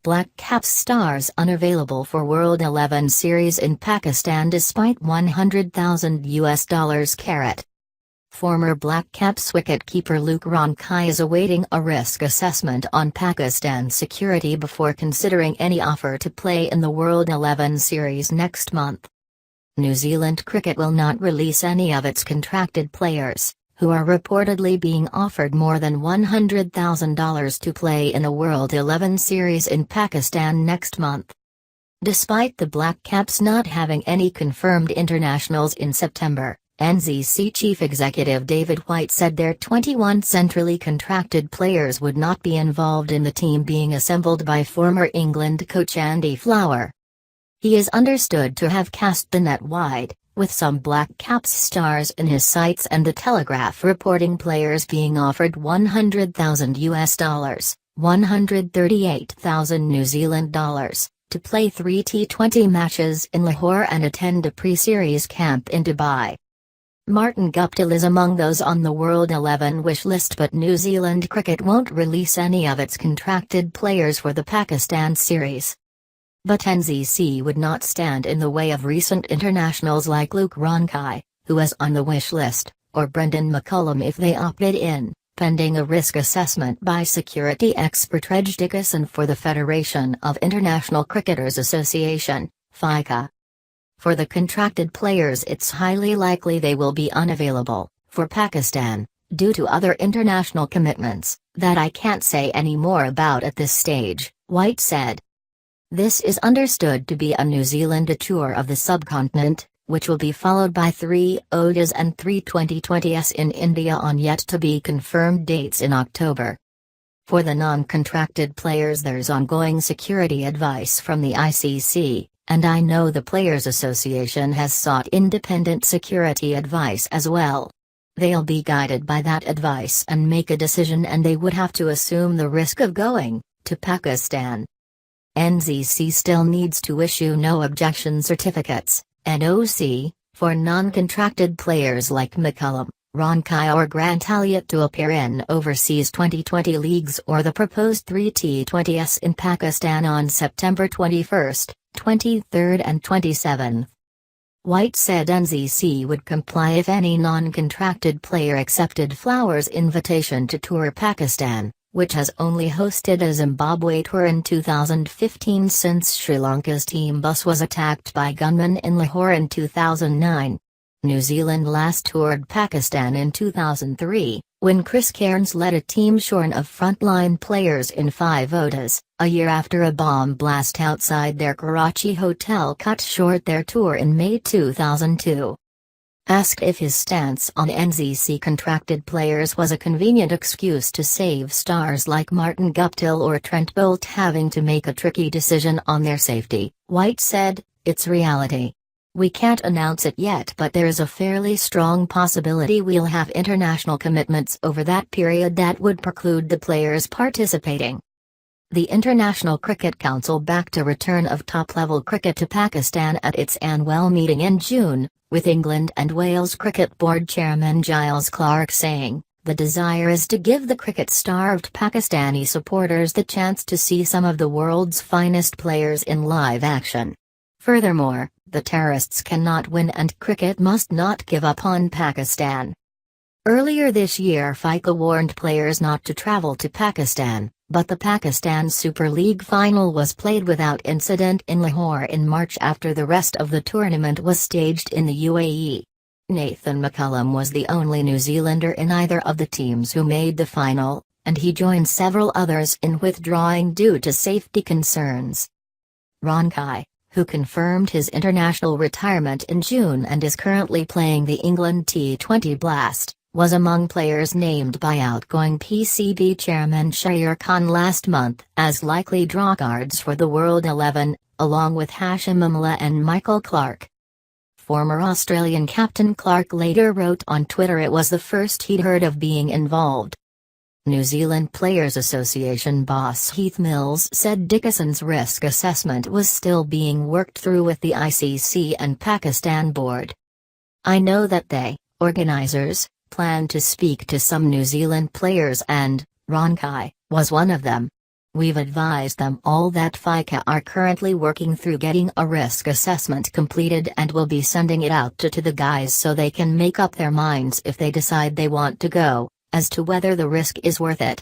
Black Caps stars unavailable for World 11 series in Pakistan despite $100,000 carat. Former Black Caps wicketkeeper Luke Ronchi is awaiting a risk assessment on Pakistan's security before considering any offer to play in the World 11 series next month. New Zealand Cricket will not release any of its contracted players, who are reportedly being offered more than $100,000 to play in a World 11 series in Pakistan next month. Despite the Black Caps not having any confirmed internationals in September, NZC Chief Executive David White said their 21 centrally contracted players would not be involved in the team being assembled by former England coach Andy Flower. He is understood to have cast the net wide, with some Black Caps stars in his sights and the Telegraph reporting players being offered $100,000, $138,000 New Zealand dollars, to play 3 T20 matches in Lahore and attend a pre-series camp in Dubai. Martin Guptill is among those on the World 11 wish list, but New Zealand Cricket won't release any of its contracted players for the Pakistan series. But NZC would not stand in the way of recent internationals like Luke Ronchi, who is on the wish list, or Brendan McCullum if they opted in, pending a risk assessment by security expert Reg Dickinson for the Federation of International Cricketers Association, FICA. For the contracted players, it's highly likely they will be unavailable for Pakistan, due to other international commitments that I can't say any more about at this stage, White said. This is understood to be a New Zealand tour of the subcontinent, which will be followed by 3 ODIs and 3 2020s in India on yet-to-be-confirmed dates in October. For the non-contracted players, there's ongoing security advice from the ICC, and I know the Players Association has sought independent security advice as well. They'll be guided by that advice and make a decision, and they would have to assume the risk of going to Pakistan. NZC still needs to issue no objection certificates, NOC, for non-contracted players like McCullum, Ronchi or Grant Elliott to appear in overseas 2020 leagues or the proposed 3 T20s in Pakistan on September 21, 23 and 27. White said NZC would comply if any non-contracted player accepted Flower's invitation to tour Pakistan, which has only hosted a Zimbabwe tour in 2015 since Sri Lanka's team bus was attacked by gunmen in Lahore in 2009. New Zealand last toured Pakistan in 2003, when Chris Cairns led a team shorn of frontline players in 5 ODIs, a year after a bomb blast outside their Karachi hotel cut short their tour in May 2002. Asked if his stance on NZC contracted players was a convenient excuse to save stars like Martin Guptill or Trent Boult having to make a tricky decision on their safety, White said, "It's reality. We can't announce it yet, but there's a fairly strong possibility we'll have international commitments over that period that would preclude the players participating." The International Cricket Council backed a return of top-level cricket to Pakistan at its annual meeting in June, with England and Wales Cricket Board Chairman Giles Clarke saying, "The desire is to give the cricket-starved Pakistani supporters the chance to see some of the world's finest players in live action. Furthermore, the terrorists cannot win and cricket must not give up on Pakistan." Earlier this year, FICA warned players not to travel to Pakistan, but the Pakistan Super League final was played without incident in Lahore in March after the rest of the tournament was staged in the UAE. Nathan McCullum was the only New Zealander in either of the teams who made the final, and he joined several others in withdrawing due to safety concerns. Ronchi, who confirmed his international retirement in June and is currently playing the England T20 Blast, was among players named by outgoing PCB chairman Shahir Khan last month as likely drawcards for the World 11, along with Hashim Amla and Michael Clarke. Former Australian captain Clarke later wrote on Twitter it was the first he'd heard of being involved. New Zealand Players Association boss Heath Mills said Dickinson's risk assessment was still being worked through with the ICC and Pakistan board. "I know that they, organisers, plan to speak to some New Zealand players and Ronchi was one of them. We've advised them all that FICA are currently working through getting a risk assessment completed and will be sending it out to the guys so they can make up their minds if they decide they want to go, as to whether the risk is worth it.